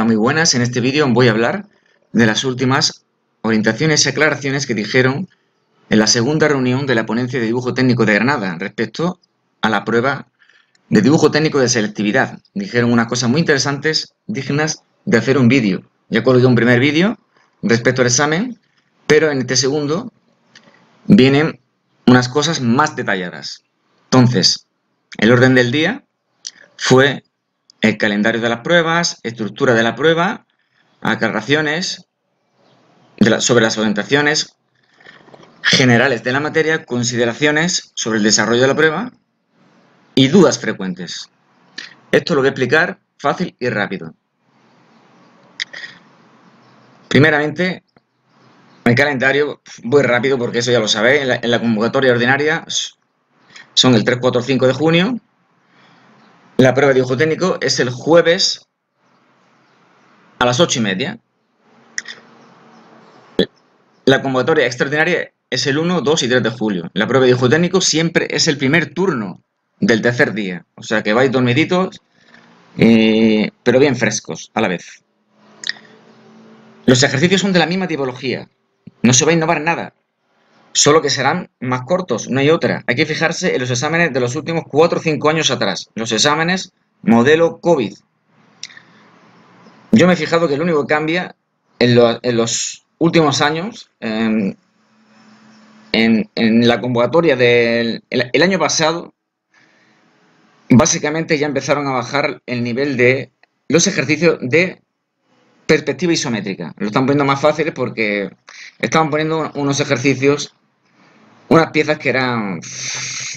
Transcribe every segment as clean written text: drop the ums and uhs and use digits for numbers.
muy buenas. En este vídeo voy a hablar de las últimas orientaciones y aclaraciones que dijeron en la segunda reunión de la ponencia de dibujo técnico de Granada respecto a la prueba de dibujo técnico de selectividad. Dijeron unas cosas muy interesantes, dignas de hacer un vídeo. Ya colgué un primer vídeo respecto al examen, pero en este segundo vienen unas cosas más detalladas. Entonces, el orden del día fue el calendario de las pruebas, estructura de la prueba, aclaraciones sobre las orientaciones generales de la materia, consideraciones sobre el desarrollo de la prueba y dudas frecuentes. Esto lo voy a explicar fácil y rápido. Primeramente, el calendario, voy rápido porque eso ya lo sabéis, en la convocatoria ordinaria son el 3, 4, 5 de junio. La prueba de dibujo técnico es el jueves a las 8:30. La convocatoria extraordinaria es el 1, 2 y 3 de julio. La prueba de dibujo técnico siempre es el primer turno del tercer día. O sea que vais dormiditos, pero bien frescos a la vez. Los ejercicios son de la misma tipología. No se va a innovar nada. Solo que serán más cortos, no hay otra. Hay que fijarse en los exámenes de los últimos 4 o 5 años atrás. Los exámenes modelo COVID. Yo me he fijado que lo único que cambia en los últimos años, en la convocatoria del el año pasado, básicamente ya empezaron a bajar el nivel de los ejercicios de perspectiva isométrica. Lo están poniendo más fáciles porque estaban poniendo unos ejercicios, unas piezas que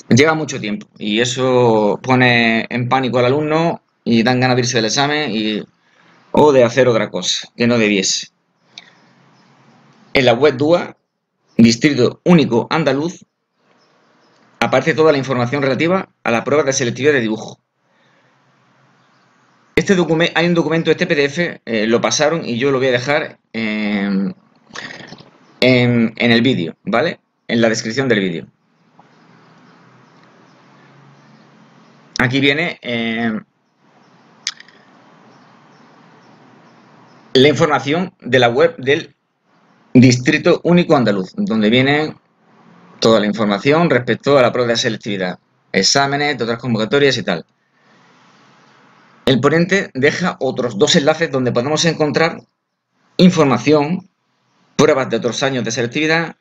lleva mucho tiempo y eso pone en pánico al alumno y dan ganas de irse del examen o de hacer otra cosa que no debiese. En la web DUA, Distrito Único Andaluz, aparece toda la información relativa a la prueba de selectividad de dibujo. Hay un documento, este PDF, lo pasaron y yo lo voy a dejar en el vídeo, ¿vale? En la descripción del vídeo. Aquí viene la información de la web del Distrito Único Andaluz, donde viene toda la información respecto a la prueba de selectividad, exámenes, de otras convocatorias y tal. El ponente deja otros 2 enlaces donde podemos encontrar información, pruebas de otros años de selectividad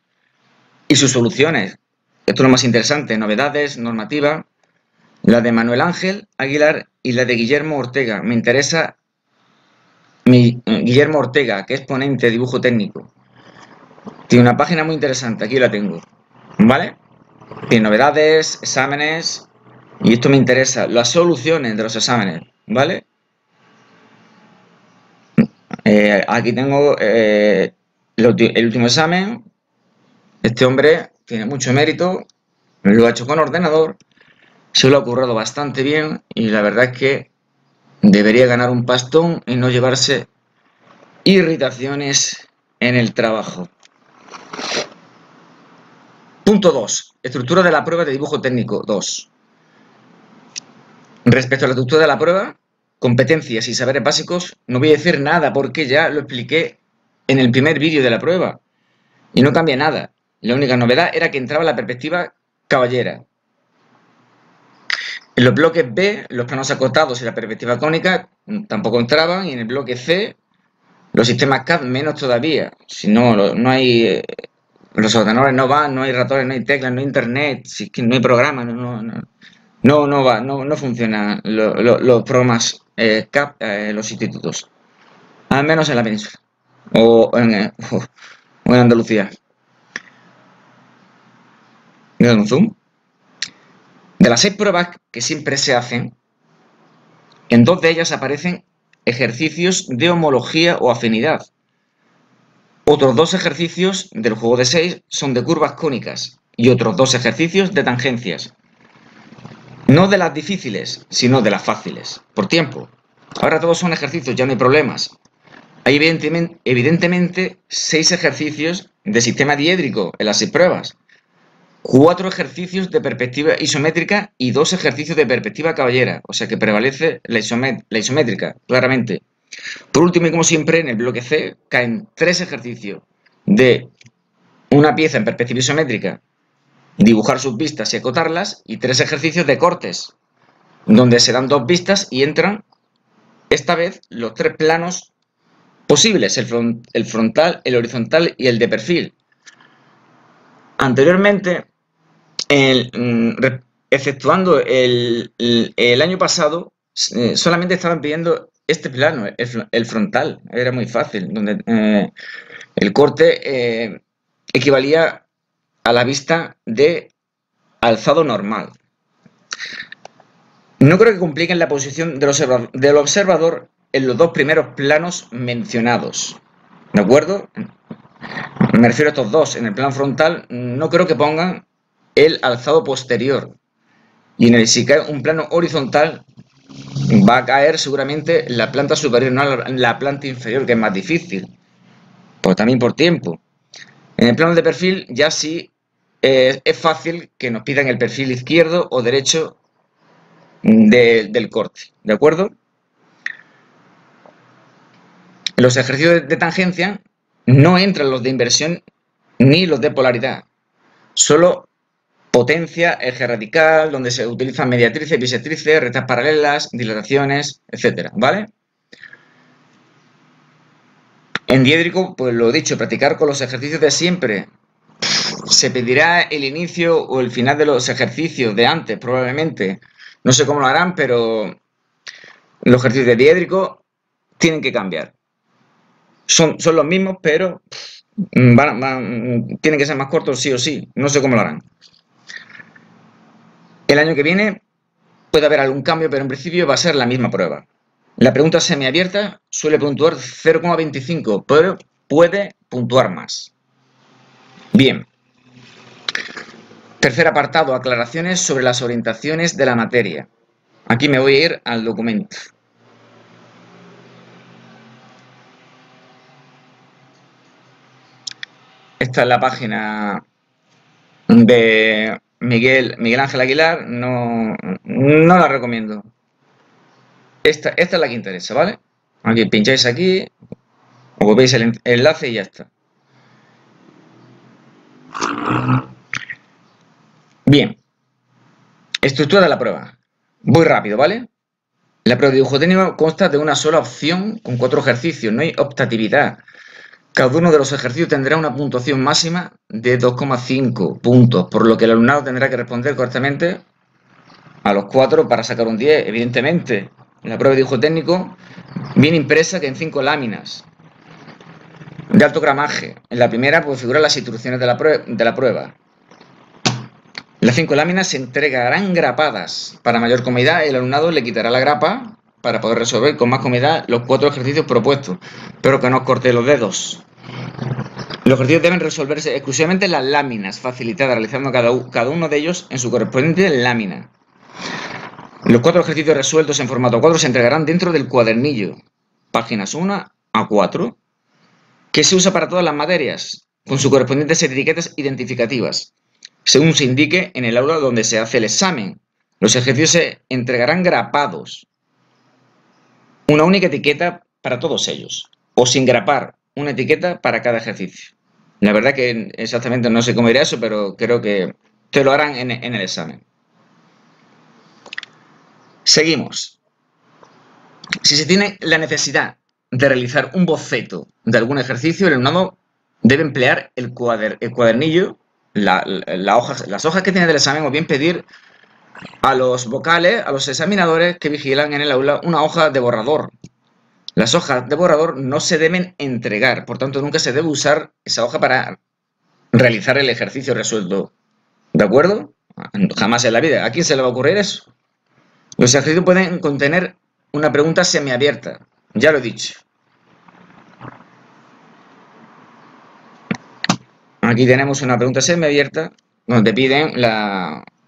y sus soluciones. Esto es lo más interesante, novedades, normativa, la de Manuel Ángel Aguilar y la de Guillermo Ortega. Me interesa Guillermo Ortega, que es ponente de dibujo técnico. Tiene una página muy interesante, aquí la tengo, ¿vale? Tiene novedades, exámenes, y esto me interesa, las soluciones de los exámenes, ¿vale? Aquí tengo el último examen. Este hombre tiene mucho mérito, lo ha hecho con ordenador, se lo ha currado bastante bien y la verdad es que debería ganar un pastón y no llevarse irritaciones en el trabajo. Punto 2. Estructura de la prueba de dibujo técnico 2. Respecto a la estructura de la prueba, competencias y saberes básicos, no voy a decir nada porque ya lo expliqué en el primer vídeo de la prueba y no cambia nada. La única novedad era que entraba la perspectiva caballera. En los bloques B, los planos acotados y la perspectiva cónica tampoco entraban, y en el bloque C, los sistemas CAD menos todavía. Si no, no hay, los ordenadores no van, no hay ratones, no hay teclas, no hay internet, si es que no hay programa, no funcionan los programas CAD en los institutos, al menos en la península o en Andalucía. Mira un zoom. De las 6 pruebas que siempre se hacen, en 2 de ellas aparecen ejercicios de homología o afinidad. Otros 2 ejercicios del juego de 6 son de curvas cónicas y otros 2 ejercicios de tangencias. No de las difíciles, sino de las fáciles, por tiempo. Ahora todos son ejercicios, ya no hay problemas. Hay evidentemente 6 ejercicios de sistema diédrico en las 6 pruebas. 4 ejercicios de perspectiva isométrica y 2 ejercicios de perspectiva caballera, o sea que prevalece la isométrica, claramente. Por último, y como siempre, en el bloque C caen 3 ejercicios de una pieza en perspectiva isométrica, dibujar sus vistas y acotarlas, y 3 ejercicios de cortes, donde se dan 2 vistas y entran, esta vez, los 3 planos posibles, el frontal, el horizontal y el de perfil. Anteriormente, exceptuando el año pasado, solamente estaban pidiendo este plano, el frontal, era muy fácil, donde el corte equivalía a la vista de alzado normal. No creo que compliquen la posición del observador en los 2 primeros planos mencionados, ¿de acuerdo? Me refiero a estos 2. En el plano frontal no creo que pongan el alzado posterior. Y si cae un plano horizontal, va a caer seguramente la planta superior, no la planta inferior, que es más difícil. Pues también por tiempo. En el plano de perfil ya sí es fácil que nos pidan el perfil izquierdo o derecho del corte, ¿de acuerdo? Los ejercicios de tangencia no entran los de inversión ni los de polaridad. Solo potencia, eje radical, donde se utilizan mediatrices, bisectrices, rectas paralelas, dilataciones, etcétera, ¿vale? En diédrico, pues lo dicho, practicar con los ejercicios de siempre. Se pedirá el inicio o el final de los ejercicios de antes, probablemente. No sé cómo lo harán, pero los ejercicios de diédrico tienen que cambiar. Son los mismos, pero tienen que ser más cortos sí o sí. No sé cómo lo harán. El año que viene puede haber algún cambio, pero en principio va a ser la misma prueba. La pregunta semiabierta suele puntuar 0,25, pero puede puntuar más. Bien. Tercer apartado, aclaraciones sobre las orientaciones de la materia. Aquí me voy a ir al documento. Esta es la página de Miguel Ángel Aguilar, no la recomiendo. Esta es la que interesa, ¿vale? Aquí pincháis aquí, o copiáis el enlace y ya está. Bien. Estructura de la prueba. Voy rápido, ¿vale? La prueba de dibujo técnico consta de una sola opción con 4 ejercicios, no hay optatividad. Cada uno de los ejercicios tendrá una puntuación máxima de 2,5 puntos, por lo que el alumnado tendrá que responder correctamente a los 4 para sacar un 10, evidentemente. La prueba de dibujo técnico viene impresa que en 5 láminas de alto gramaje. En la primera pues figuran las instrucciones de la prueba. Las 5 láminas se entregarán grapadas. Para mayor comodidad, el alumnado le quitará la grapa para poder resolver con más comodidad los 4 ejercicios propuestos, pero que no os corte los dedos. Los ejercicios deben resolverse exclusivamente en las láminas facilitadas, realizando cada uno de ellos en su correspondiente lámina. Los 4 ejercicios resueltos en formato 4 se entregarán dentro del cuadernillo, páginas 1 a 4, que se usa para todas las materias, con sus correspondientes etiquetas identificativas, según se indique en el aula donde se hace el examen. Los ejercicios se entregarán grapados, una única etiqueta para todos ellos, o sin grapar, una etiqueta para cada ejercicio. La verdad que exactamente no sé cómo irá eso, pero creo que te lo harán en el examen. Seguimos. Si se tiene la necesidad de realizar un boceto de algún ejercicio, el alumnado debe emplear el cuadernillo, las hojas que tiene del examen, o bien pedir a los vocales, a los examinadores que vigilan en el aula, una hoja de borrador. Las hojas de borrador no se deben entregar, por tanto nunca se debe usar esa hoja para realizar el ejercicio resuelto. ¿De acuerdo? Jamás en la vida. ¿A quién se le va a ocurrir eso? Los ejercicios pueden contener una pregunta semiabierta, ya lo he dicho. Aquí tenemos una pregunta semiabierta donde te piden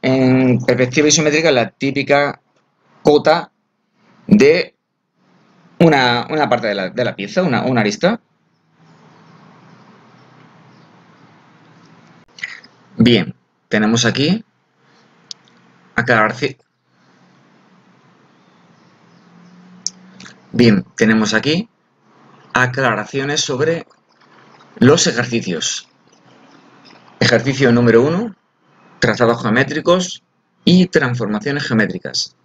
en perspectiva isométrica la típica cota de una parte de la pieza, una arista. Bien, tenemos aquí aclarar. Bien, tenemos aquí aclaraciones sobre los ejercicios. Ejercicio número 1, trazados geométricos y transformaciones geométricas.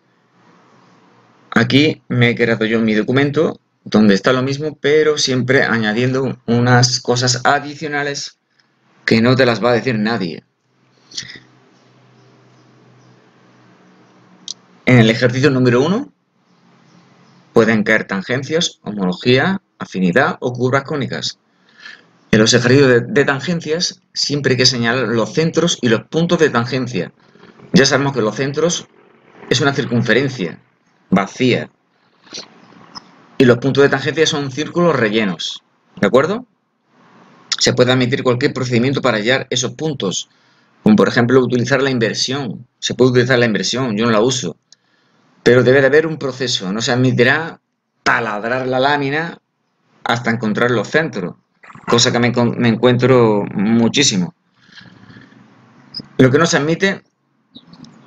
Aquí me he creado yo mi documento donde está lo mismo, pero siempre añadiendo unas cosas adicionales que no te las va a decir nadie. En el ejercicio número 1 pueden caer tangencias, homología, afinidad o curvas cónicas. En los ejercicios de tangencias siempre hay que señalar los centros y los puntos de tangencia. Ya sabemos que los centros es una circunferencia vacía y los puntos de tangencia son círculos rellenos, ¿de acuerdo? Se puede admitir cualquier procedimiento para hallar esos puntos, como por ejemplo utilizar la inversión. Se puede utilizar la inversión, yo no la uso, pero debe de haber un proceso. No se admitirá taladrar la lámina hasta encontrar los centros, cosa que me encuentro muchísimo. Lo que no se admite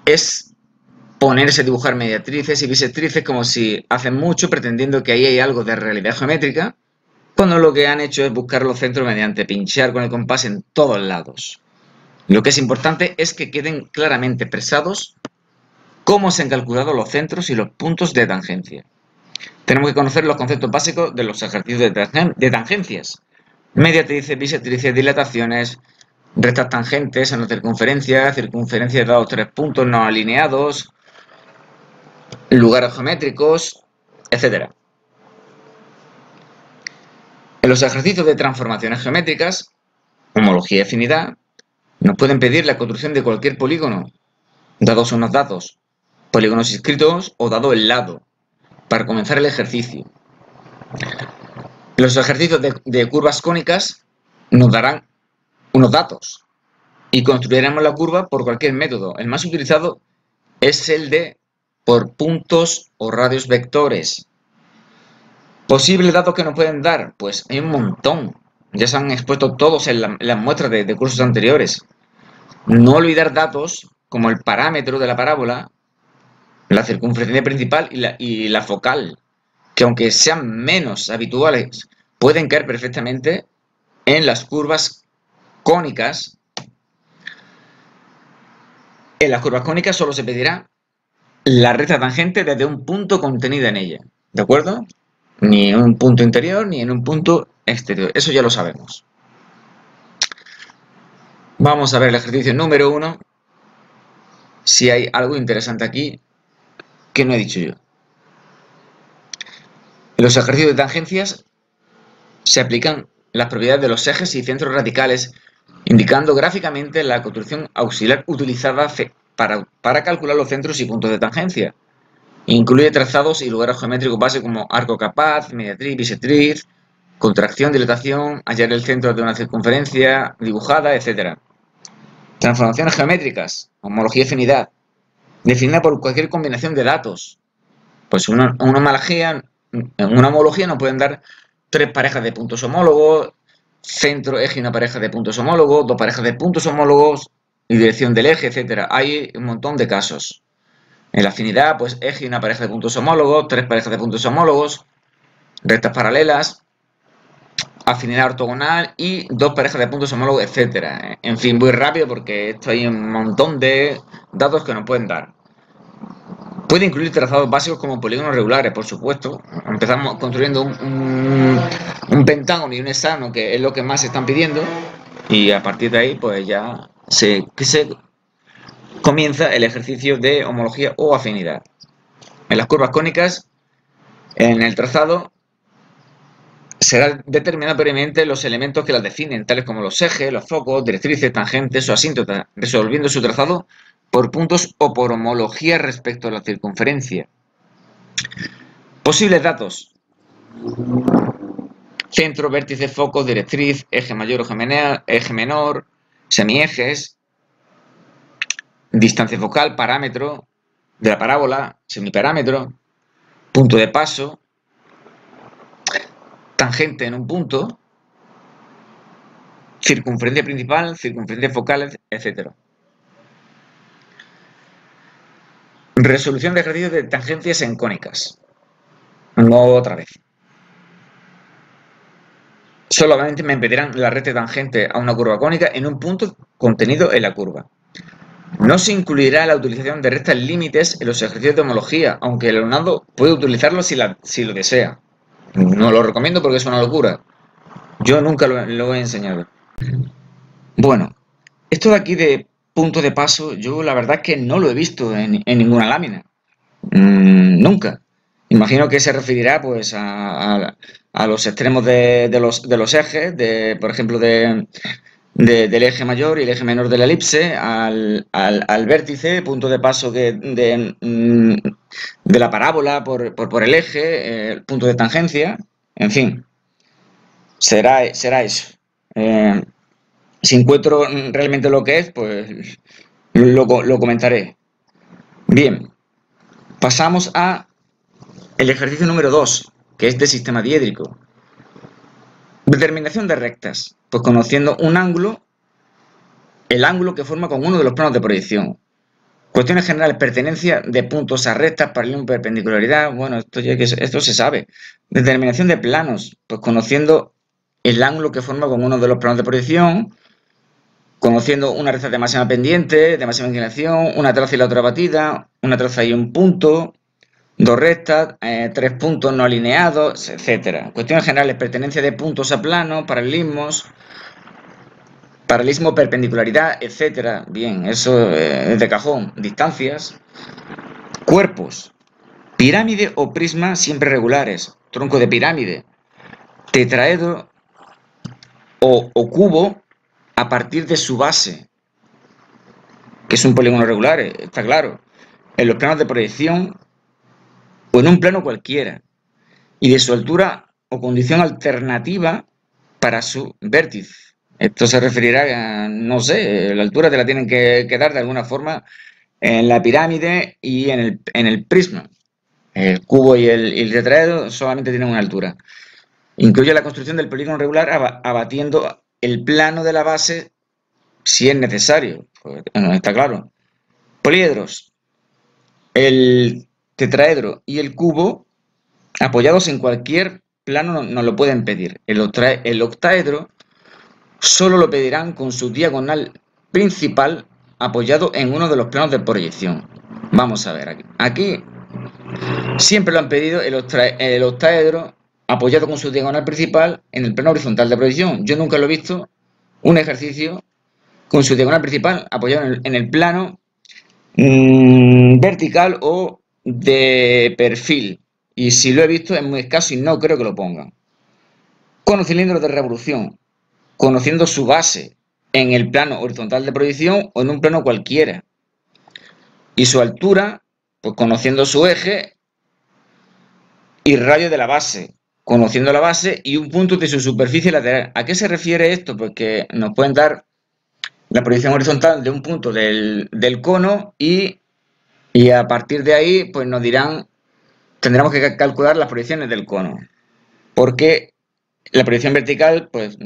es ponerse a dibujar mediatrices y bisectrices como si hacen mucho pretendiendo que ahí hay algo de realidad geométrica, cuando lo que han hecho es buscar los centros mediante pinchar con el compás en todos lados. Lo que es importante es que queden claramente expresados cómo se han calculado los centros y los puntos de tangencia. Tenemos que conocer los conceptos básicos de los ejercicios de tangencias. Mediatrices, bisectrices, dilataciones, rectas tangentes en la circunferencia, circunferencias dados 3 puntos no alineados, lugares geométricos, etc. En los ejercicios de transformaciones geométricas, homología y afinidad, nos pueden pedir la construcción de cualquier polígono, dados unos datos, polígonos inscritos o dado el lado, para comenzar el ejercicio. Los ejercicios de curvas cónicas nos darán unos datos y construiremos la curva por cualquier método. El más utilizado es el de por puntos o radios vectores. ¿Posibles datos que nos pueden dar? Pues hay un montón. Ya se han expuesto todos en las muestras de cursos anteriores. No olvidar datos como el parámetro de la parábola, la circunferencia principal y la focal, que aunque sean menos habituales, pueden caer perfectamente en las curvas cónicas. En las curvas cónicas solo se pedirá la recta tangente desde un punto contenida en ella, ¿de acuerdo? Ni en un punto interior ni en un punto exterior, eso ya lo sabemos. Vamos a ver el ejercicio número 1, si hay algo interesante aquí que no he dicho yo. En los ejercicios de tangencias se aplican las propiedades de los ejes y centros radicales, indicando gráficamente la construcción auxiliar utilizada para calcular los centros y puntos de tangencia. Incluye trazados y lugares geométricos básicos como arco capaz, mediatriz, bisectriz, contracción, dilatación, hallar el centro de una circunferencia dibujada, etc. Transformaciones geométricas, homología y afinidad, definida por cualquier combinación de datos. Pues una homología nos pueden dar 3 parejas de puntos homólogos, centro, eje y una pareja de puntos homólogos, 2 parejas de puntos homólogos y dirección del eje, etc. Hay un montón de casos. En la afinidad, pues eje y una pareja de puntos homólogos, 3 parejas de puntos homólogos, rectas paralelas, afinidad ortogonal y 2 parejas de puntos homólogos, etc. En fin, voy rápido porque esto hay un montón de datos que nos pueden dar. Puede incluir trazados básicos como polígonos regulares, por supuesto. Empezamos construyendo un pentágono y un hexágono, que es lo que más están pidiendo, y a partir de ahí pues ya se comienza el ejercicio de homología o afinidad. En las curvas cónicas, en el trazado, será determinado previamente los elementos que las definen, tales como los ejes, los focos, directrices, tangentes o asíntotas, resolviendo su trazado por puntos o por homología respecto a la circunferencia. Posibles datos: centro, vértice, foco, directriz, eje mayor o eje menor, semiejes, distancia focal, parámetro de la parábola, semiparámetro, punto de paso, tangente en un punto, circunferencia principal, circunferencia focal, etc. Resolución de ejercicios de tangencias en cónicas. No otra vez. Solamente me pedirán la recta tangente a una curva cónica en un punto contenido en la curva. No se incluirá la utilización de rectas límites en los ejercicios de homología, aunque el alumnado puede utilizarlo si lo desea. No lo recomiendo porque es una locura. Yo nunca lo he enseñado. Bueno, esto de aquí de punto de paso, yo la verdad es que no lo he visto en ninguna lámina. Nunca. Imagino que se referirá pues a los extremos de los ejes, por ejemplo, del eje mayor y el eje menor de la elipse, al vértice, punto de paso de la parábola por el eje, el punto de tangencia, en fin, será eso. Si encuentro realmente lo que es, pues lo comentaré. Bien, pasamos a el ejercicio número 2, que es de sistema diédrico. Determinación de rectas. Pues conociendo un ángulo, el ángulo que forma con uno de los planos de proyección. Cuestiones generales, pertenencia de puntos a rectas, paralelismo, perpendicularidad. Bueno, esto se sabe. Determinación de planos. Pues conociendo el ángulo que forma con uno de los planos de proyección, conociendo una recta de máxima pendiente, de máxima inclinación, una traza y la otra batida, una traza y un punto, dos rectas, tres puntos no alineados, etcétera. Cuestiones generales, pertenencia de puntos a planos, paralelismo, perpendicularidad, etcétera. Bien, eso es de cajón. Distancias. Cuerpos. Pirámide o prisma siempre regulares. Tronco de pirámide. Tetraedro o cubo a partir de su base, que es un polígono regular, está claro. En los planos de proyección o en un plano cualquiera. Y de su altura o condición alternativa para su vértice. Esto se referirá a, no sé, la altura te la tienen que dar de alguna forma en la pirámide y en el prisma. El cubo y el tetraedro solamente tienen una altura. Incluye la construcción del polígono regular abatiendo el plano de la base si es necesario. Pues, bueno, está claro. Poliedros. El tetraedro y el cubo apoyados en cualquier plano nos lo pueden pedir. El octaedro solo lo pedirán con su diagonal principal apoyado en uno de los planos de proyección. Vamos a ver aquí. Aquí siempre lo han pedido el octaedro apoyado con su diagonal principal en el plano horizontal de proyección. Yo nunca lo he visto un ejercicio con su diagonal principal apoyado en el plano vertical o de perfil. Y si lo he visto es muy escaso y no creo que lo pongan. Con los cilindros de revolución, conociendo su base en el plano horizontal de proyección o en un plano cualquiera. Y su altura, pues conociendo su eje y radio de la base, conociendo la base y un punto de su superficie lateral. ¿A qué se refiere esto? Pues que nos pueden dar la proyección horizontal de un punto del cono y a partir de ahí pues nos dirán, tendremos que calcular las proyecciones del cono. Porque la proyección vertical pues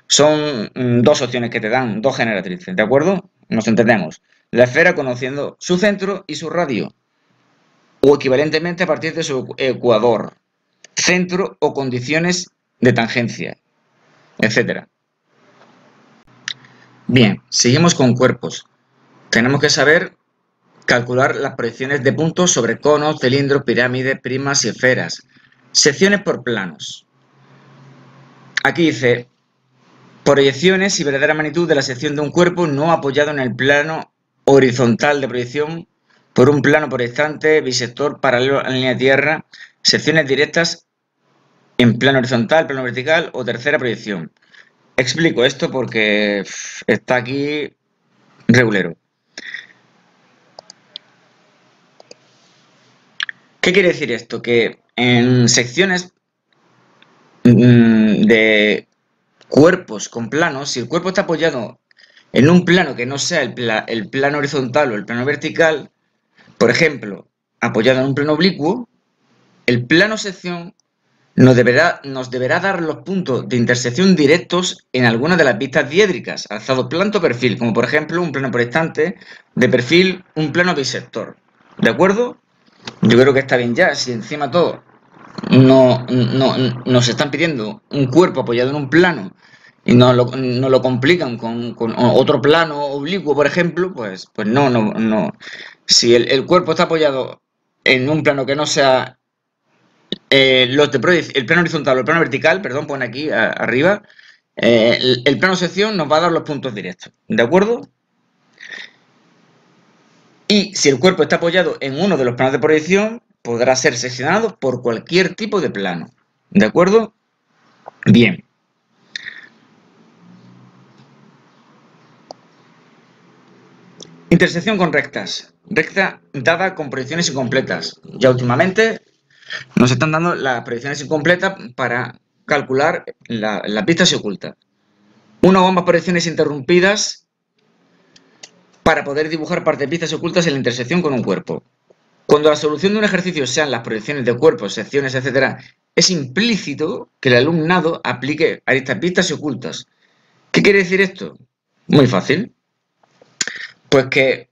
son dos opciones que te dan, dos generatrices, ¿de acuerdo? Nos entendemos. La esfera conociendo su centro y su radio, o equivalentemente a partir de su ecuador, centro o condiciones de tangencia, etcétera. Bien, seguimos con cuerpos. Tenemos que saber calcular las proyecciones de puntos sobre conos, cilindros, pirámides, prismas y esferas. Secciones por planos. Aquí dice, proyecciones y verdadera magnitud de la sección de un cuerpo no apoyado en el plano horizontal de proyección por un plano proyectante, bisector paralelo a la línea de tierra, secciones directas en plano horizontal, plano vertical o tercera proyección. Explico esto porque está aquí regulero. ¿Qué quiere decir esto? Que en secciones de cuerpos con planos, si el cuerpo está apoyado en un plano que no sea el plano horizontal o el plano vertical, por ejemplo, apoyado en un plano oblicuo, el plano sección nos deberá dar los puntos de intersección directos en alguna de las vistas diédricas, alzado planto o perfil, como por ejemplo un plano proyectante, de perfil un plano bisector. ¿De acuerdo? Yo creo que está bien ya, si encima todo nos están pidiendo un cuerpo apoyado en un plano y nos lo complican con otro plano oblicuo, por ejemplo, pues no. Si el cuerpo está apoyado en un plano que no sea el plano horizontal o el plano vertical, perdón, pone aquí arriba, el plano sección nos va a dar los puntos directos, ¿de acuerdo? Y si el cuerpo está apoyado en uno de los planos de proyección, podrá ser seccionado por cualquier tipo de plano, ¿de acuerdo? Bien. Intersección con rectas. Recta dada con proyecciones incompletas. Ya últimamente nos están dando las proyecciones incompletas para calcular la pista se oculta. Una o ambas proyecciones interrumpidas para poder dibujar partes de pistas ocultas en la intersección con un cuerpo. Cuando la solución de un ejercicio sean las proyecciones de cuerpos, secciones, etc., es implícito que el alumnado aplique aristas vistas y ocultas. ¿Qué quiere decir esto? Muy fácil. Pues que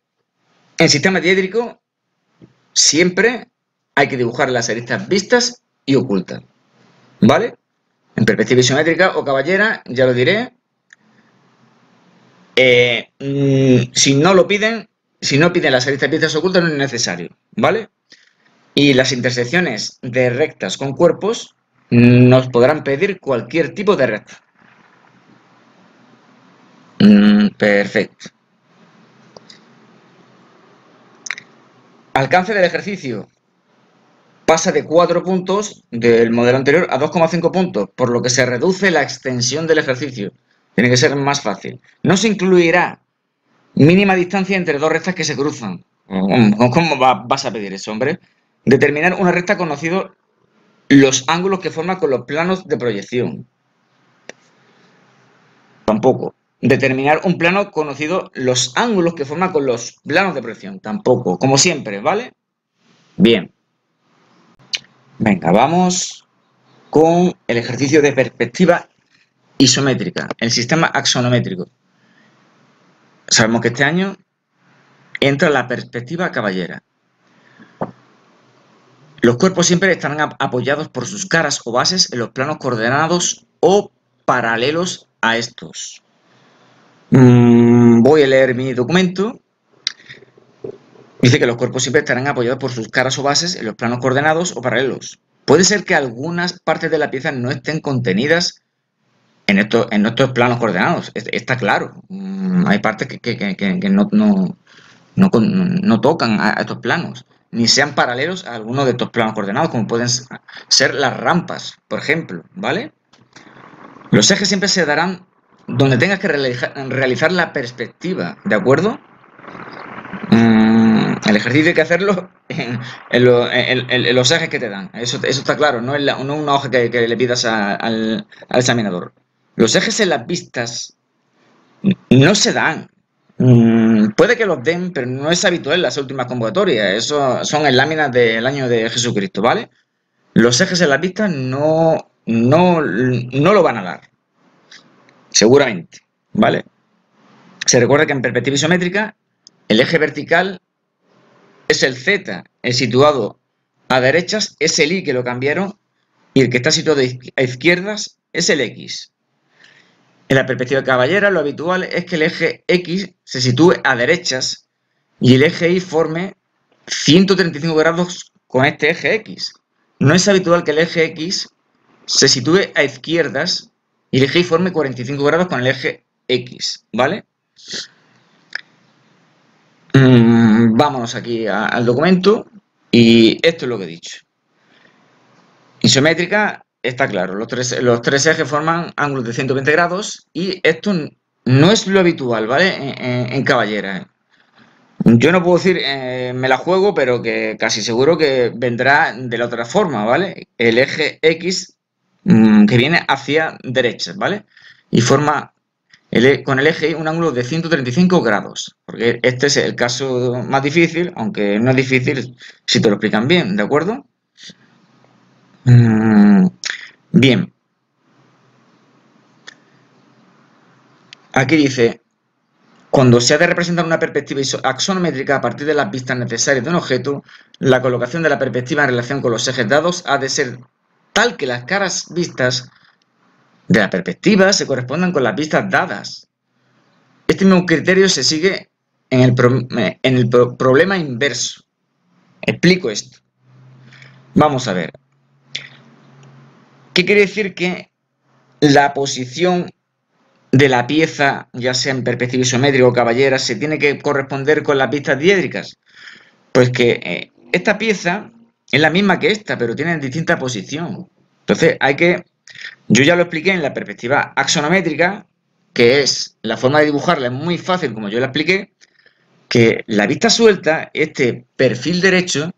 en sistema diédrico siempre hay que dibujar las aristas vistas y ocultas. ¿Vale? En perspectiva isométrica o caballera, ya lo diré. Si no lo piden, si no piden las aristas vistas ocultas, no es necesario. ¿Vale? Y las intersecciones de rectas con cuerpos nos podrán pedir cualquier tipo de recta. Perfecto. Alcance del ejercicio. Pasa de 4 puntos del modelo anterior a 2,5 puntos, por lo que se reduce la extensión del ejercicio. Tiene que ser más fácil. No se incluirá mínima distancia entre dos rectas que se cruzan. ¿Cómo vas a pedir eso, hombre? Determinar una recta conocido los ángulos que forma con los planos de proyección. Tampoco. Determinar un plano conocido los ángulos que forma con los planos de proyección. Tampoco. Como siempre, ¿vale? Bien. Venga, vamos con el ejercicio de perspectiva isométrica, el sistema axonométrico. Sabemos que este año entra la perspectiva caballera. Los cuerpos siempre estarán apoyados por sus caras o bases en los planos coordenados o paralelos a estos. Voy a leer mi documento. Dice que los cuerpos siempre estarán apoyados por sus caras o bases en los planos coordenados o paralelos. Puede ser que algunas partes de la pieza no estén contenidas en estos planos coordenados. Está claro. Hay partes que no tocan a estos planos, ni sean paralelos a alguno de estos planos coordenados, como pueden ser las rampas, por ejemplo, ¿vale? Los ejes siempre se darán donde tengas que realizar la perspectiva, ¿de acuerdo? El ejercicio hay que hacerlo en los ejes que te dan. Eso está claro, no es una hoja que le pidas al examinador. Los ejes en las vistas no se dan. Puede que los den, pero no es habitual en las últimas convocatorias. Eso son en láminas del año de Jesucristo, ¿vale? Los ejes en las vistas no lo van a dar. Seguramente, ¿vale? Se recuerda que en perspectiva isométrica el eje vertical es el Z, el situado a derechas es el Y que lo cambiaron y el que está situado a izquierdas es el X. En la perspectiva caballera lo habitual es que el eje X se sitúe a derechas y el eje Y forme 135 grados con este eje X. No es habitual que el eje X se sitúe a izquierdas y el eje Y forme 45 grados con el eje X, ¿vale? Vámonos aquí al documento y esto es lo que he dicho. Isométrica, está claro, los tres ejes forman ángulos de 120 grados y esto no es lo habitual, ¿vale? En caballera. Yo no puedo decir me la juego, pero que casi seguro que vendrá de la otra forma, ¿vale? El eje X que viene hacia derechas, ¿vale? Y forma con el eje Y un ángulo de 135 grados, porque este es el caso más difícil, aunque no es difícil si te lo explican bien, ¿de acuerdo? Bien, aquí dice, Cuando se ha de representar una perspectiva axonométrica a partir de las vistas necesarias de un objeto, la colocación de la perspectiva en relación con los ejes dados ha de ser tal que las caras vistas de la perspectiva se correspondan con las vistas dadas. Este mismo criterio se sigue en el problema inverso. Explico esto. Vamos a ver. ¿Qué quiere decir que la posición de la pieza, ya sea en perspectiva isométrica o caballera, se tiene que corresponder con las vistas diédricas? Pues que esta pieza es la misma que esta, pero tiene distinta posición. Entonces yo ya lo expliqué en la perspectiva axonométrica, que es la forma de dibujarla, es muy fácil como yo la expliqué, que la vista suelta, este perfil derecho,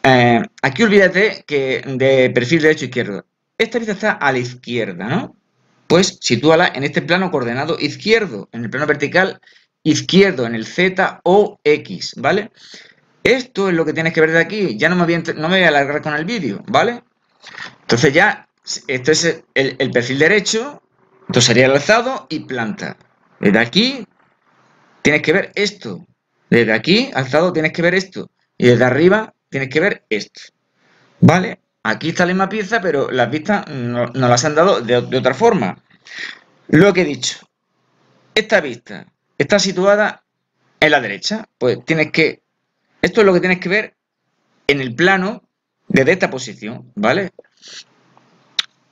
aquí olvídate que de perfil derecho-izquierdo. Esta vista está a la izquierda, ¿no? Pues sitúala en este plano coordenado izquierdo, en el plano vertical izquierdo, en el Z o X, ¿vale? Esto es lo que tienes que ver de aquí. Ya no me voy a alargar con el vídeo, ¿vale? Entonces ya, esto es el perfil derecho, esto sería el alzado y planta. Desde aquí tienes que ver esto. Desde aquí, alzado, tienes que ver esto. Y desde arriba tienes que ver esto. ¿Vale? Aquí está la misma pieza, pero las vistas no las han dado de otra forma. Lo que he dicho. Esta vista está situada en la derecha. Pues esto es lo que tienes que ver en el plano desde esta posición, ¿vale?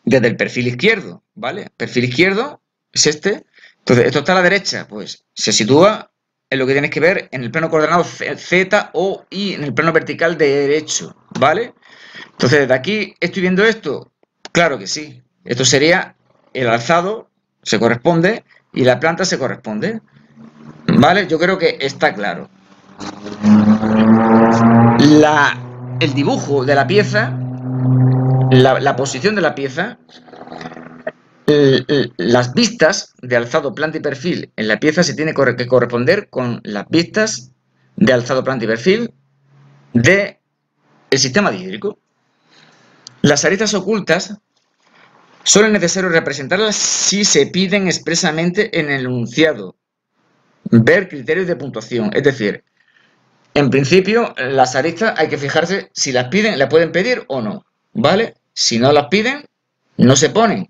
Desde el perfil izquierdo, ¿vale? Perfil izquierdo es este. Entonces, esto está a la derecha, pues se sitúa en lo que tienes que ver en el plano coordenado Z o Y, en el plano vertical derecho, ¿vale? Entonces, desde aquí, ¿estoy viendo esto? Claro que sí. Esto sería el alzado, se corresponde, y la planta se corresponde, ¿vale? Yo creo que está claro. El dibujo de la pieza, la posición de la pieza, las vistas de alzado, planta y perfil en la pieza se tiene que corresponder con las vistas de alzado, planta y perfil del sistema diédrico. Las aristas ocultas solo es necesario representarlas si se piden expresamente en el enunciado. Ver criterios de puntuación, es decir, en principio las aristas hay que fijarse si las piden, las pueden pedir o no, ¿vale? Si no las piden, no se ponen.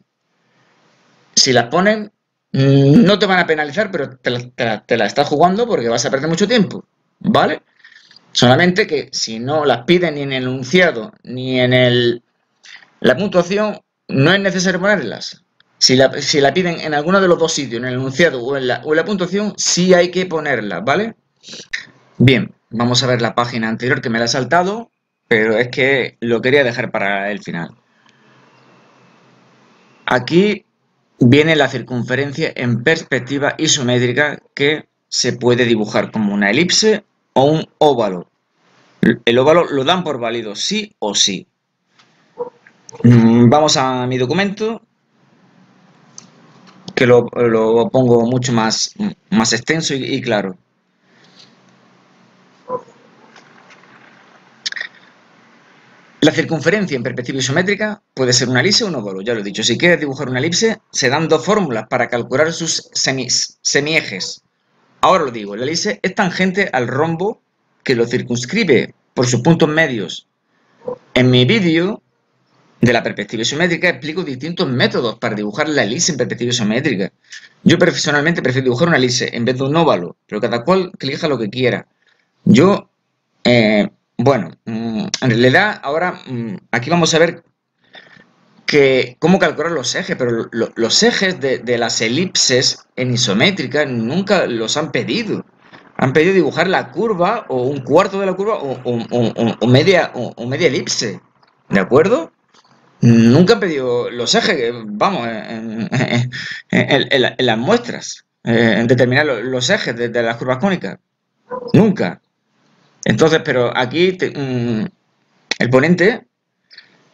Si las ponen, no te van a penalizar, pero te la estás jugando porque vas a perder mucho tiempo, ¿vale? Solamente que si no las piden ni en el enunciado ni en la puntuación, no es necesario ponerlas. Si la piden en alguno de los dos sitios, en el enunciado o en la puntuación, sí hay que ponerlas, ¿vale? Bien, vamos a ver la página anterior que me la he saltado, pero es que lo quería dejar para el final. Aquí viene la circunferencia en perspectiva isométrica que se puede dibujar como una elipse o un óvalo. El óvalo lo dan por válido sí o sí. Vamos a mi documento, que lo pongo mucho más extenso y claro. La circunferencia en perspectiva isométrica puede ser una elipse o un óvalo, ya lo he dicho. Si quieres dibujar una elipse, se dan dos fórmulas para calcular sus semiejes. Ahora lo digo, la elipse es tangente al rombo que lo circunscribe por sus puntos medios. En mi vídeo de la perspectiva isométrica explico distintos métodos para dibujar la elipse en perspectiva isométrica. Yo personalmente prefiero dibujar una elipse en vez de un óvalo, pero cada cual que elija lo que quiera. Yo, bueno, en realidad ahora aquí vamos a ver cómo calcular los ejes, pero los ejes de las elipses en isométrica nunca los han pedido. Han pedido dibujar la curva o un cuarto de la curva o media elipse, ¿de acuerdo? Nunca han pedido los ejes, vamos, en las muestras, en determinar los ejes de las curvas cónicas. Nunca. Entonces, pero aquí el ponente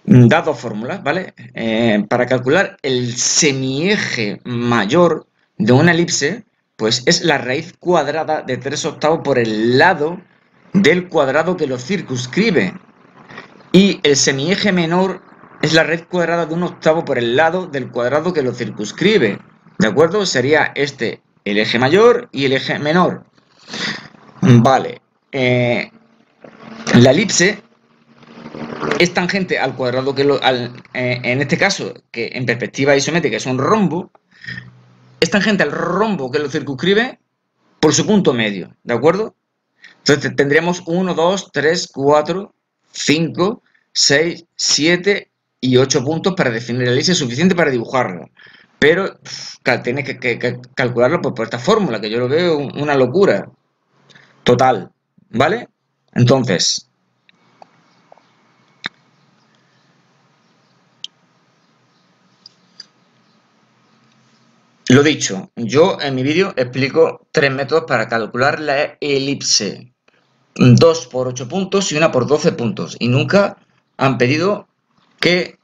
da dos fórmulas, ¿vale? Para calcular el semieje mayor de una elipse, pues es la raíz cuadrada de 3/8 por el lado del cuadrado que lo circunscribe. Y el semieje menor es la raíz cuadrada de 1/8 por el lado del cuadrado que lo circunscribe. ¿De acuerdo? Sería este el eje mayor y el eje menor. Vale. La elipse es tangente al cuadrado en este caso, que en perspectiva isométrica es un rombo, es tangente al rombo que lo circunscribe por su punto medio, ¿de acuerdo? Entonces tendríamos 1, 2, 3, 4, 5, 6, 7 y 8 puntos para definir la elipse suficiente para dibujarlo. Pero tienes que calcularlo por esta fórmula, que yo lo veo una locura total, ¿vale? Entonces, lo dicho, yo en mi vídeo explico 3 métodos para calcular la elipse. 2 por 8 puntos y una por 12 puntos. Y nunca han pedido que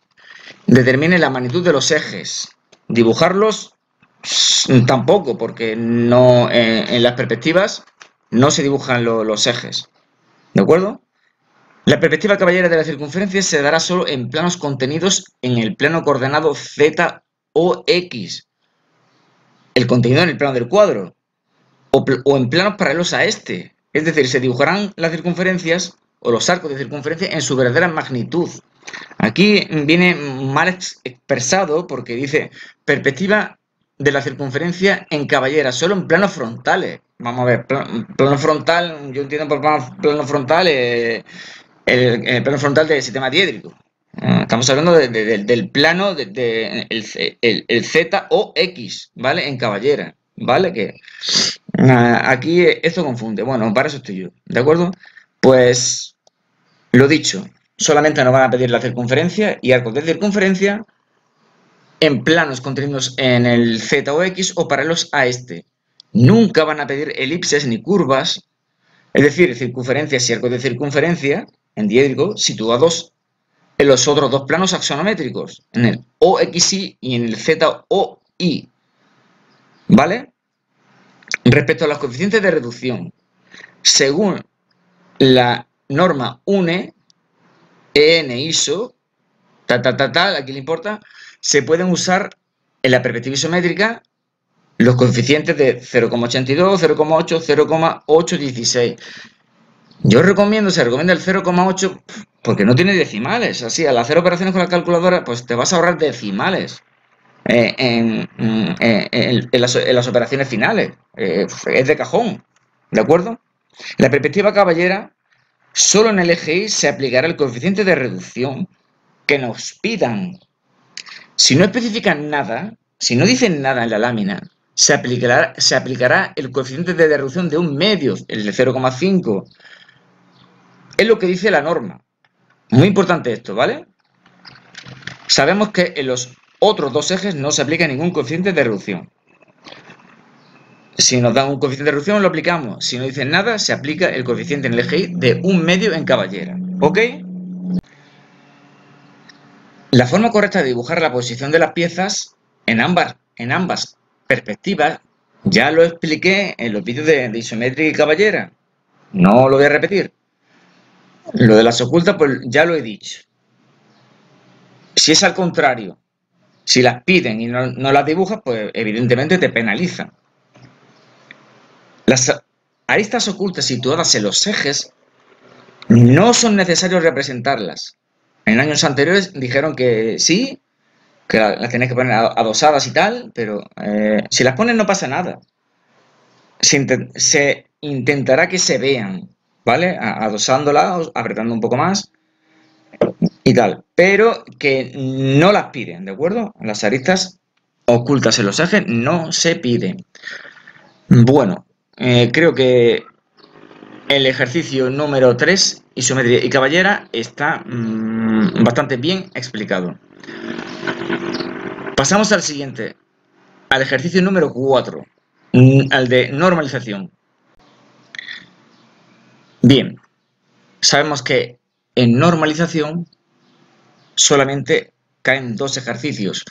determine la magnitud de los ejes. Dibujarlos tampoco, porque no en las perspectivas no se dibujan los ejes. ¿De acuerdo? La perspectiva caballera de la circunferencia se dará solo en planos contenidos en el plano coordenado Z o X. El contenido en el plano del cuadro. O en planos paralelos a este. Es decir, se dibujarán las circunferencias o los arcos de circunferencia en su verdadera magnitud. Aquí viene mal expresado porque dice perspectiva de la circunferencia en caballera, solo en planos frontales. Vamos a ver, plano frontal, yo entiendo por plano frontal el plano frontal del sistema diédrico. Estamos hablando del plano el Z o X, ¿vale? En caballera, ¿vale? Que aquí esto confunde. Bueno, para eso estoy yo, ¿de acuerdo? Pues lo dicho, solamente nos van a pedir la circunferencia y arcos de circunferencia en planos contenidos en el Z o X o paralelos a este. Nunca van a pedir elipses ni curvas, es decir, circunferencias y arcos de circunferencia en diédrico situados en los otros dos planos axonométricos, en el OXY y en el ZOY. ¿Vale? Respecto a los coeficientes de reducción, según la norma UNE, EN ISO, aquí le importa, se pueden usar en la perspectiva isométrica los coeficientes de 0,82, 0,8, 0,816. Yo se recomienda el 0,8 porque no tiene decimales. Así, al hacer operaciones con la calculadora, pues te vas a ahorrar decimales en las operaciones finales. Es de cajón, ¿de acuerdo? En la perspectiva caballera, solo en el eje Y se aplicará el coeficiente de reducción que nos pidan. Si no especifican nada, si no dicen nada en la lámina, se aplicará el coeficiente de reducción de un medio, el de 0,5. Es lo que dice la norma. Muy importante esto, ¿vale? Sabemos que en los otros dos ejes no se aplica ningún coeficiente de reducción. Si nos dan un coeficiente de reducción, lo aplicamos. Si no dicen nada, se aplica el coeficiente en el eje Y de un medio en caballera. ¿Ok? La forma correcta de dibujar la posición de las piezas en ambas perspectivas ya lo expliqué en los vídeos de isométrica y caballera. No lo voy a repetir. Lo de las ocultas, pues ya lo he dicho. Si es al contrario, si las piden y no las dibujas, pues evidentemente te penalizan. Las aristas ocultas situadas en los ejes no son necesarios representarlas. En años anteriores dijeron que sí, que las tenéis que poner adosadas y tal, pero si las pones no pasa nada. Se intentará que se vean, ¿vale? Adosándolas, apretando un poco más y tal, pero que no las piden, ¿de acuerdo? Las aristas ocultas en los ejes no se piden. Bueno, creo que el ejercicio número 3, isometría y caballera, está bastante bien explicado. Pasamos al siguiente, al ejercicio número 4, al de normalización. Bien, sabemos que en normalización solamente caen dos ejercicios.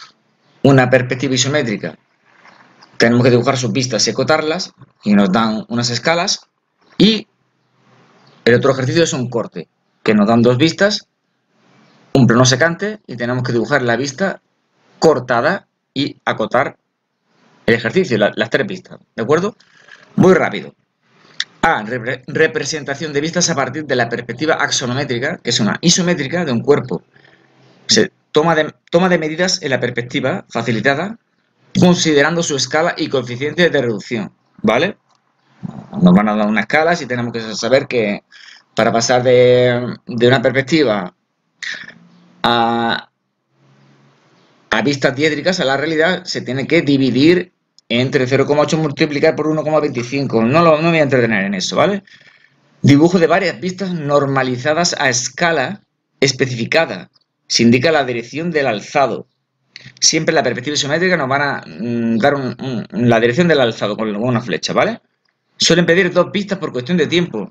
Una perspectiva isométrica, tenemos que dibujar sus vistas y acotarlas, y nos dan unas escalas, y el otro ejercicio es un corte, que nos dan dos vistas, un plano secante, y tenemos que dibujar la vista cortada y acotar el ejercicio, las tres vistas, ¿de acuerdo? Muy rápido. A. Representación de vistas a partir de la perspectiva axonométrica, que es una isométrica de un cuerpo. Se toma de medidas en la perspectiva facilitada, considerando su escala y coeficiente de reducción, ¿vale? Nos van a dar una escala y tenemos que saber que para pasar de una perspectiva a vistas diédricas, a la realidad, se tiene que dividir entre 0,8 multiplicar por 1,25. No me voy a entretener en eso, ¿vale? Dibujo de varias vistas normalizadas a escala especificada. Se indica la dirección del alzado. Siempre en la perspectiva isométrica nos van a dar la dirección del alzado con una flecha, ¿vale? Suelen pedir 2 vistas por cuestión de tiempo,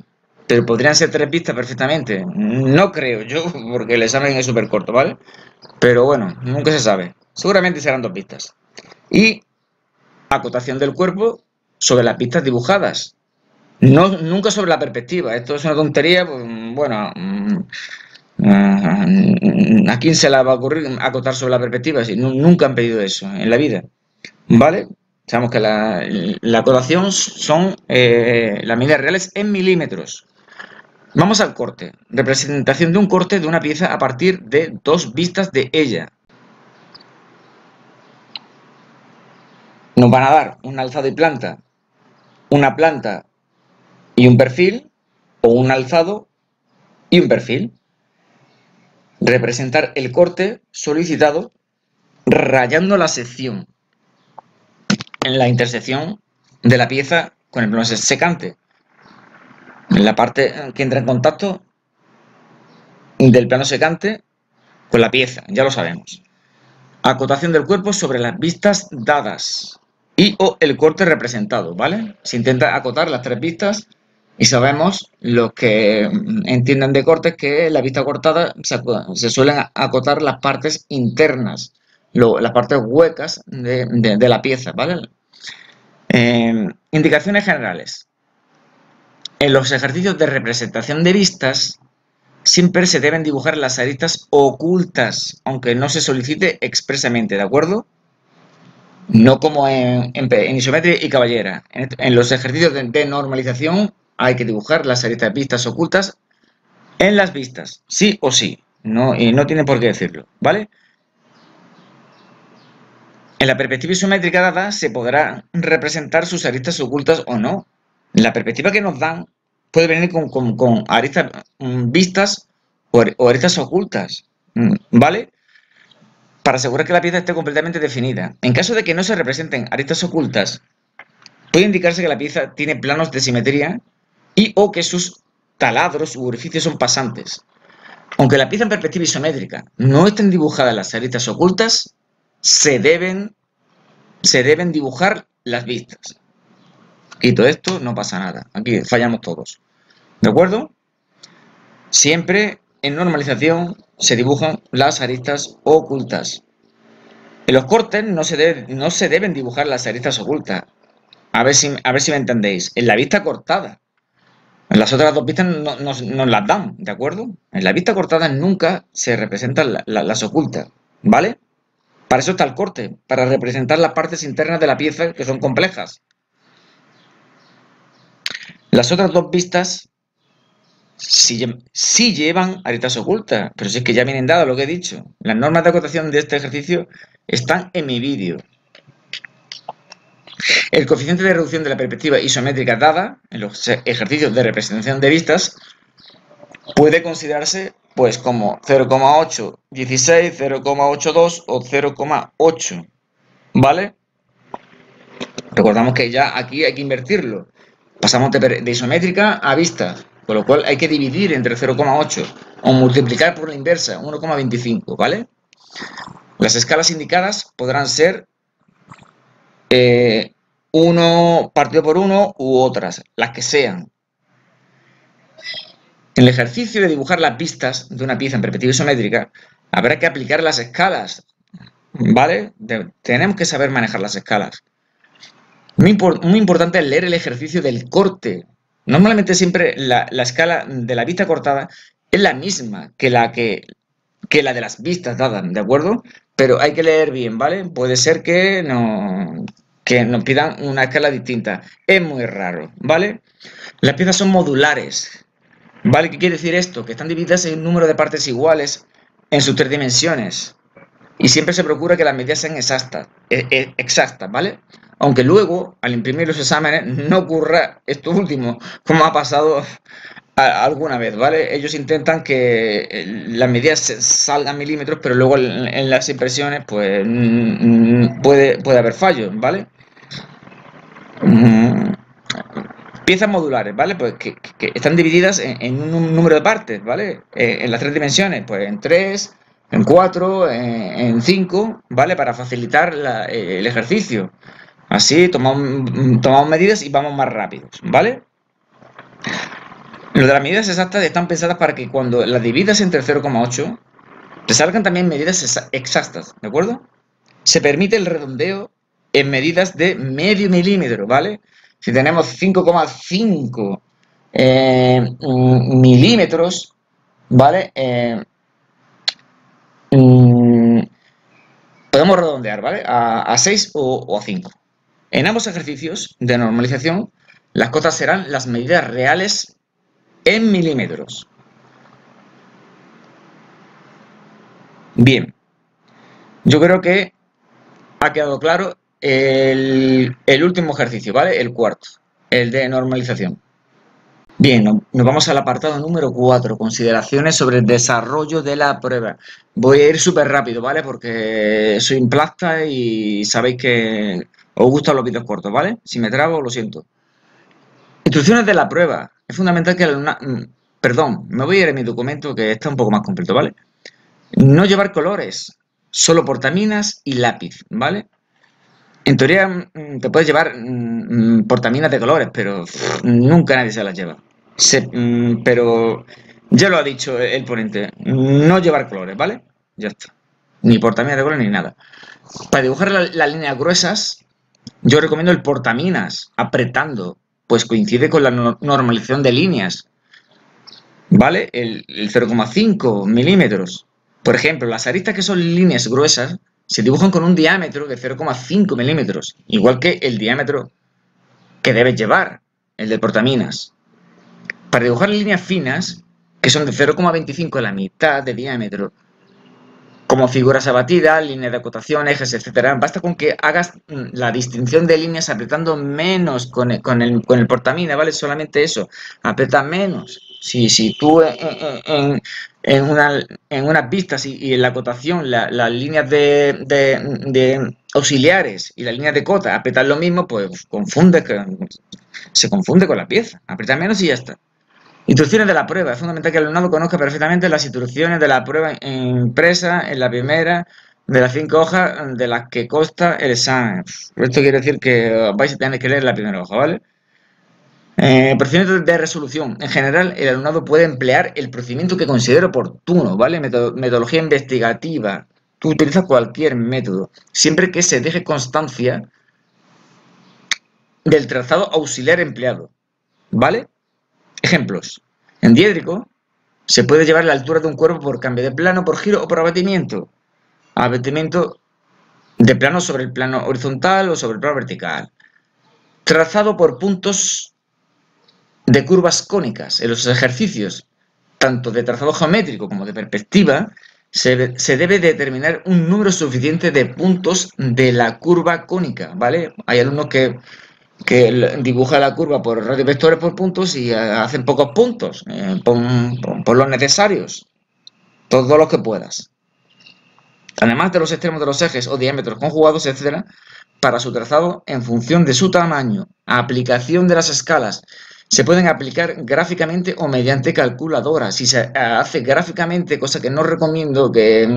pero podrían ser 3 vistas perfectamente. No creo yo, porque el examen es súper corto, ¿vale? Pero bueno, nunca se sabe. Seguramente serán 2 vistas. Y acotación del cuerpo sobre las vistas dibujadas. No, nunca sobre la perspectiva. Esto es una tontería, pues, bueno, ¿a quién se le va a ocurrir acotar sobre la perspectiva? Si nunca han pedido eso en la vida, ¿vale? Sabemos que la acotación son las medidas reales en milímetros. Vamos al corte. Representación de un corte de una pieza a partir de 2 vistas de ella. Nos van a dar un alzado y planta, una planta y un perfil, o un alzado y un perfil. Representar el corte solicitado rayando la sección en la intersección de la pieza con el plano secante. En la parte que entra en contacto del plano secante con la pieza, ya lo sabemos. Acotación del cuerpo sobre las vistas dadas y o el corte representado, ¿vale? Se intenta acotar las 3 vistas y sabemos los que entienden de cortes que en la vista cortada se suelen acotar las partes internas, las partes huecas de la pieza, ¿vale? Indicaciones generales. En los ejercicios de representación de vistas siempre se deben dibujar las aristas ocultas, aunque no se solicite expresamente, ¿de acuerdo? No como en isometría y caballera. En los ejercicios de normalización hay que dibujar las aristas de vistas ocultas en las vistas, sí o sí. No, y no tiene por qué decirlo, ¿vale? En la perspectiva isométrica dada se podrá representar sus aristas ocultas o no. La perspectiva que nos dan puede venir con aristas vistas o aristas ocultas, ¿vale? Para asegurar que la pieza esté completamente definida. En caso de que no se representen aristas ocultas, puede indicarse que la pieza tiene planos de simetría y o que sus taladros u orificios son pasantes. Aunque la pieza en perspectiva isométrica no estén dibujadas las aristas ocultas, se deben dibujar las vistas. Quito esto, no pasa nada. Aquí fallamos todos. ¿De acuerdo? Siempre en normalización se dibujan las aristas ocultas. En los cortes no se deben dibujar las aristas ocultas. A ver si me entendéis. En la vista cortada. En las otras 2 vistas nos las dan, ¿de acuerdo? En la vista cortada nunca se representan las ocultas, ¿vale? Para eso está el corte, para representar las partes internas de la pieza que son complejas. Las otras 2 vistas sí llevan aristas ocultas, pero si es que ya vienen dadas lo que he dicho. Las normas de acotación de este ejercicio están en mi vídeo. El coeficiente de reducción de la perspectiva isométrica dada en los ejercicios de representación de vistas puede considerarse pues como 0,816, 0,82 o 0,8, ¿vale? Recordamos que ya aquí hay que invertirlo. Pasamos de isométrica a vista, con lo cual hay que dividir entre 0,8 o multiplicar por la inversa, 1,25, ¿vale? Las escalas indicadas podrán ser 1 partido por 1 u otras, las que sean. En el ejercicio de dibujar las vistas de una pieza en perspectiva isométrica, habrá que aplicar las escalas, ¿vale? Tenemos que saber manejar las escalas. Muy importante es leer el ejercicio del corte. Normalmente siempre la escala de la vista cortada es la misma que la de las vistas dadas, ¿de acuerdo? Pero hay que leer bien, ¿vale? Puede ser que no que nos pidan una escala distinta. Es muy raro, ¿vale? Las piezas son modulares, ¿vale? ¿Qué quiere decir esto? Que están divididas en un número de partes iguales en sus 3 dimensiones. Y siempre se procura que las medidas sean exactas, ¿vale? Aunque luego, al imprimir los exámenes, no ocurra esto último, como ha pasado alguna vez, ¿vale? Ellos intentan que las medidas salgan milímetros, pero luego en las impresiones, pues, puede haber fallos, ¿vale? Mm, Piezas modulares, ¿vale? Pues que están divididas en un número de partes, ¿vale? En las 3 dimensiones, pues en 3, en 4, en 5, ¿vale? Para facilitar el ejercicio. Así tomamos medidas y vamos más rápidos, ¿vale? Lo de las medidas exactas están pensadas para que cuando las dividas entre 0,8 te salgan también medidas exactas, ¿de acuerdo? Se permite el redondeo en medidas de medio milímetro, ¿vale? Si tenemos 5,5 milímetros, ¿vale? Mm, Podemos redondear, ¿vale? A 6 o a 5. En ambos ejercicios de normalización, las cotas serán las medidas reales en milímetros. Bien, yo creo que ha quedado claro el último ejercicio, ¿vale? El cuarto, el de normalización. Bien, nos vamos al apartado número 4, consideraciones sobre el desarrollo de la prueba. Voy a ir súper rápido, ¿vale? Porque soy un plasta y sabéis que os gustan los vídeos cortos, ¿vale? Si me trabo, lo siento. Instrucciones de la prueba. Es fundamental que el alumnado... Perdón, me voy a ir a mi documento que está un poco más completo, ¿vale? No llevar colores, solo portaminas y lápiz, ¿vale? En teoría te puedes llevar portaminas de colores, pero nunca nadie se las lleva. Pero ya lo ha dicho el ponente, no llevar colores, ¿vale? Ya está. Ni portaminas de colores ni nada. Para dibujar las líneas gruesas, yo recomiendo el portaminas, apretando, pues coincide con la normalización de líneas, ¿vale? El 0,5 milímetros. Por ejemplo, las aristas que son líneas gruesas se dibujan con un diámetro de 0,5 milímetros, igual que el diámetro que debes llevar, el de portaminas. Para dibujar líneas finas, que son de 0,25 a la mitad de diámetro, como figuras abatidas, líneas de acotación, ejes, etc. Basta con que hagas la distinción de líneas apretando menos con el portamina, ¿vale? Solamente eso, aprieta menos. Si tú en unas vistas y en la acotación las líneas de auxiliares y las líneas de cota apretan lo mismo, pues se confunde con la pieza. Aprieta menos y ya está. Instrucciones de la prueba. Es fundamental que el alumnado conozca perfectamente las instrucciones de la prueba impresa en la primera de las 5 hojas de las que consta el examen. Esto quiere decir que vais a tener que leer la primera hoja, ¿vale? Procedimientos de resolución. En general, el alumnado puede emplear el procedimiento que considere oportuno, ¿vale? Metodología investigativa. Tú utilizas cualquier método, siempre que se deje constancia del trazado auxiliar empleado, ¿vale? Ejemplos. En diédrico se puede llevar la altura de un cuerpo por cambio de plano, por giro o por abatimiento. Abatimiento de plano sobre el plano horizontal o sobre el plano vertical. Trazado por puntos de curvas cónicas. En los ejercicios, tanto de trazado geométrico como de perspectiva, se debe determinar un número suficiente de puntos de la curva cónica, ¿vale? Hay alumnos que dibuja la curva por radiovectores por puntos y hacen pocos puntos, por los necesarios, todos los que puedas. Además de los extremos de los ejes o diámetros conjugados, etc., para su trazado en función de su tamaño, aplicación de las escalas. Se pueden aplicar gráficamente o mediante calculadora. Si se hace gráficamente, cosa que no recomiendo, que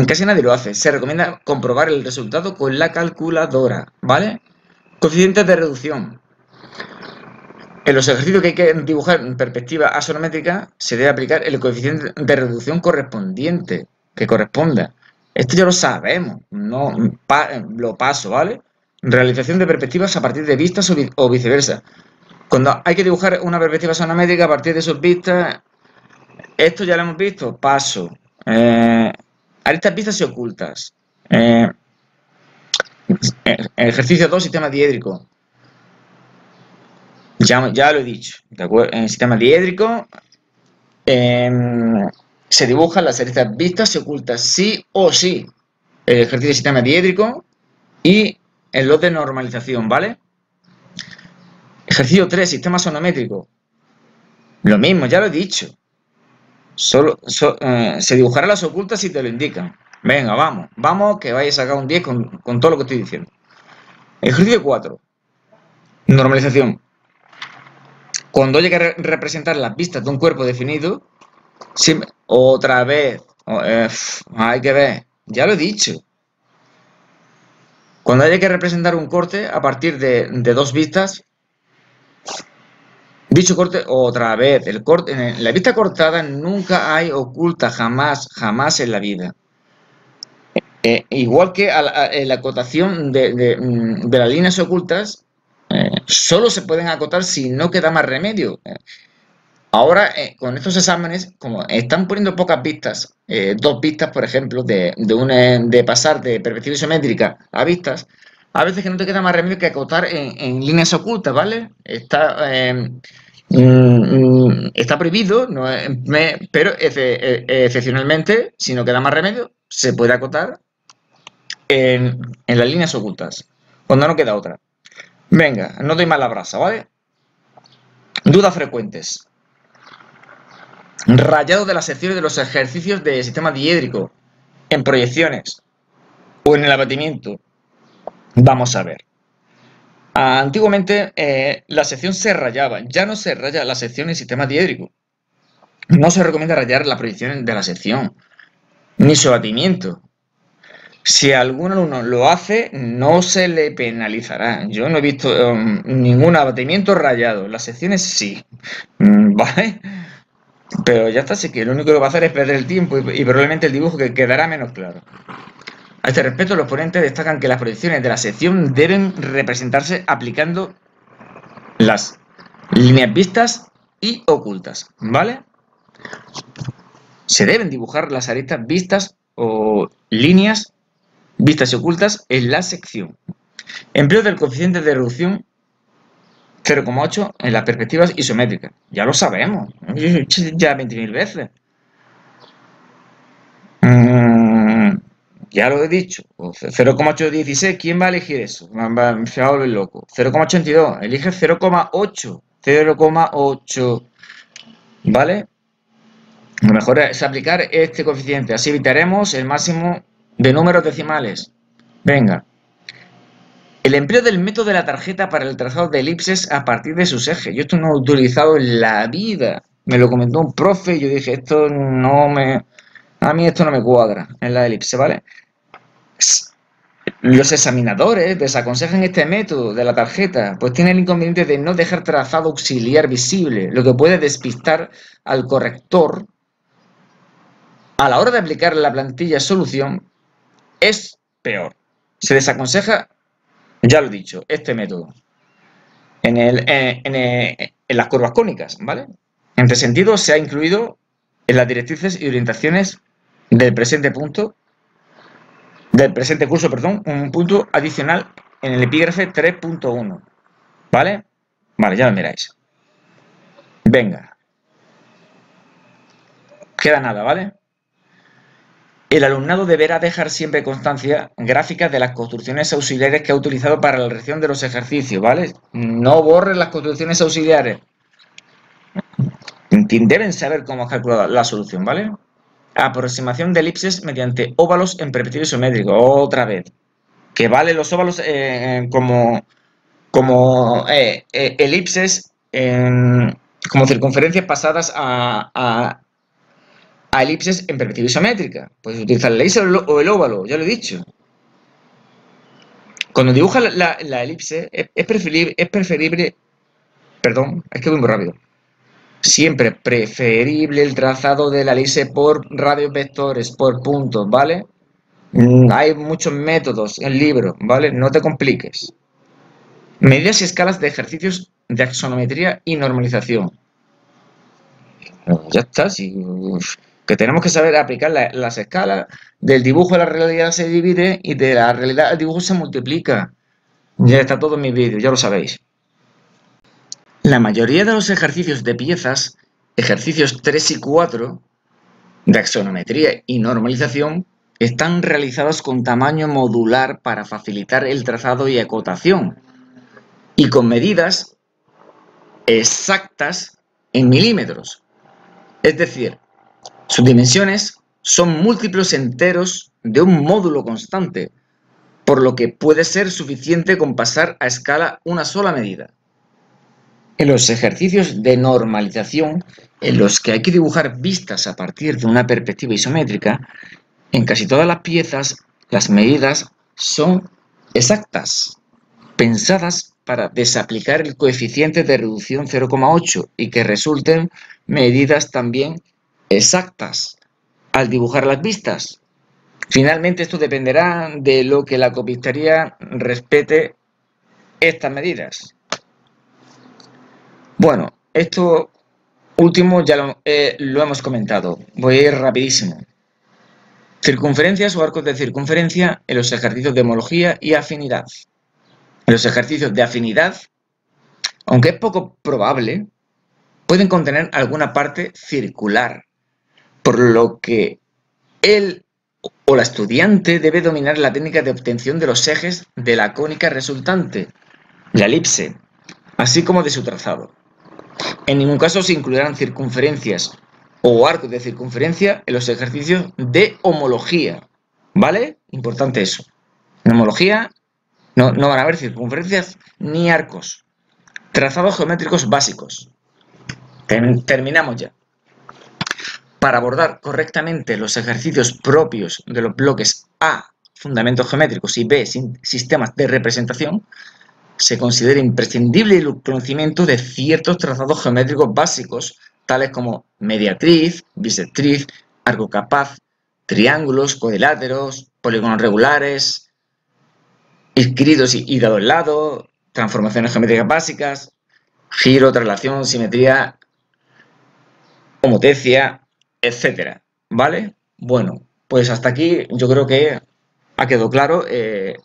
casi nadie lo hace, se recomienda comprobar el resultado con la calculadora, ¿vale? Coeficientes de reducción. En los ejercicios que hay que dibujar en perspectiva asonométrica, se debe aplicar el coeficiente de reducción correspondiente, que corresponda. Esto ya lo sabemos, no lo paso, ¿vale? Realización de perspectivas a partir de vistas o viceversa. Cuando hay que dibujar una perspectiva asonométrica a partir de sus vistas, esto ya lo hemos visto, paso. Aristas vistas y ocultas. Ejercicio 2, sistema diédrico. Ya lo he dicho, ¿de acuerdo? En el sistema diédrico se dibujan las aristas vistas y ocultas, sí o sí. El ejercicio del sistema diédrico y el lot de normalización, ¿vale? Ejercicio 3, sistema sonométrico. Lo mismo, ya lo he dicho. Se dibujarán las ocultas si te lo indican. Venga, vamos, que vais a sacar un 10 con todo lo que estoy diciendo. Ejercicio 4. Normalización. Cuando haya que representar las vistas de un cuerpo definido, otra vez, hay que ver, ya lo he dicho. Cuando haya que representar un corte a partir de dos vistas, dicho corte, otra vez, el corte, en la vista cortada nunca hay oculta, jamás en la vida. Igual que en la acotación de las líneas ocultas, solo se pueden acotar si no queda más remedio. Ahora, con estos exámenes, como están poniendo pocas vistas, dos vistas, por ejemplo, de pasar de perspectiva isométrica a vistas, a veces que no te queda más remedio que acotar en líneas ocultas, ¿vale? Está prohibido, pero excepcionalmente, si no queda más remedio, se puede acotar en las líneas ocultas, cuando no queda otra. Venga, no doy más la brasa, ¿vale? Dudas frecuentes. Rayado de las secciones de los ejercicios de sistema diédrico en proyecciones o en el abatimiento. Vamos a ver. Antiguamente la sección se rayaba, ya no se raya la sección en sistema diédrico. No se recomienda rayar la proyección de la sección, ni su abatimiento. Si algún alumno lo hace, no se le penalizará. Yo no he visto ningún abatimiento rayado. Las secciones sí. ¿Vale? Pero ya está, así que lo único que va a hacer es perder el tiempo y probablemente el dibujo que quedará menos claro. A este respecto, los ponentes destacan que las proyecciones de la sección deben representarse aplicando las líneas vistas y ocultas, ¿vale? Se deben dibujar las aristas vistas o líneas vistas y ocultas en la sección. Empleo del coeficiente de reducción 0,8 en las perspectivas isométricas. Ya lo sabemos, ya 20.000 veces. Ya lo he dicho. 0,816, ¿quién va a elegir eso? Me va a volver loco. 0,82, elige 0,8. 0,8. ¿Vale? Lo mejor es aplicar este coeficiente. Así evitaremos el máximo de números decimales. Venga. El empleo del método de la tarjeta para el trazado de elipses a partir de sus ejes. Yo esto no lo he utilizado en la vida. Me lo comentó un profe y yo dije, a mí esto no me cuadra en la elipse, ¿vale? Los examinadores desaconsejan este método de la tarjeta, pues tiene el inconveniente de no dejar trazado auxiliar visible, lo que puede despistar al corrector. A la hora de aplicar la plantilla solución, es peor. Se desaconseja, ya lo he dicho, este método en las curvas cónicas, ¿vale? En este sentido, se ha incluido en las directrices y orientaciones del presente curso, un punto adicional en el epígrafe 3.1, ¿vale? Vale, ya lo miráis. Venga. Queda nada, ¿vale? El alumnado deberá dejar siempre constancia gráfica de las construcciones auxiliares que ha utilizado para la realización de los ejercicios, ¿vale? No borres las construcciones auxiliares. Deben saber cómo calcular la solución, ¿vale? Aproximación de elipses mediante óvalos en perspectiva isométrica. Otra vez. Que vale los óvalos como elipses, como circunferencias pasadas a elipses en perspectiva isométrica. Puedes utilizar la elipse o el óvalo, ya lo he dicho. Cuando dibujas la elipse, es preferible, perdón, es que voy muy rápido. Siempre preferible el trazado de la elipse por radios vectores, por puntos, ¿vale? Hay muchos métodos en el libro, ¿vale? No te compliques. Medidas y escalas de ejercicios de axonometría y normalización. Ya está, sí. que tenemos que saber aplicar las escalas. Del dibujo a la realidad se divide y de la realidad al dibujo se multiplica. Ya está todo en mis vídeos, ya lo sabéis. La mayoría de los ejercicios de piezas, ejercicios 3 y 4, de axonometría y normalización, están realizados con tamaño modular para facilitar el trazado y acotación, y con medidas exactas en milímetros. Es decir, sus dimensiones son múltiplos enteros de un módulo constante, por lo que puede ser suficiente con pasar a escala una sola medida. En los ejercicios de normalización, en los que hay que dibujar vistas a partir de una perspectiva isométrica, en casi todas las piezas las medidas son exactas, pensadas para desaplicar el coeficiente de reducción 0,8 y que resulten medidas también exactas al dibujar las vistas. Finalmente, esto dependerá de lo que la copistería respete estas medidas. Bueno, esto último ya lo hemos comentado. Voy a ir rapidísimo. Circunferencias o arcos de circunferencia en los ejercicios de homología y afinidad. En los ejercicios de afinidad, aunque es poco probable, pueden contener alguna parte circular, por lo que él o la estudiante debe dominar la técnica de obtención de los ejes de la cónica resultante, la elipse, así como de su trazado. En ningún caso se incluirán circunferencias o arcos de circunferencia en los ejercicios de homología, ¿vale? Importante eso. En homología no van a haber circunferencias ni arcos. Trazados geométricos básicos. Terminamos ya. Para abordar correctamente los ejercicios propios de los bloques A, fundamentos geométricos, y B, sistemas de representación, se considera imprescindible el conocimiento de ciertos trazados geométricos básicos, tales como mediatriz, bisectriz, arco capaz, triángulos, cuadriláteros, polígonos regulares, inscritos y dados lados, transformaciones geométricas básicas, giro, traslación, simetría, homotecia, etcétera, ¿vale? Bueno, pues hasta aquí yo creo que ha quedado claro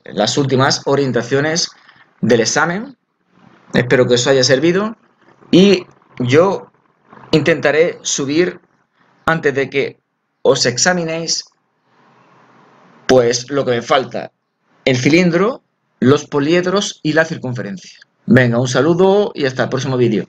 las últimas orientaciones del examen. Espero que os haya servido y yo intentaré subir antes de que os examinéis pues lo que me falta: el cilindro, los poliedros y la circunferencia. Venga, un saludo y hasta el próximo vídeo.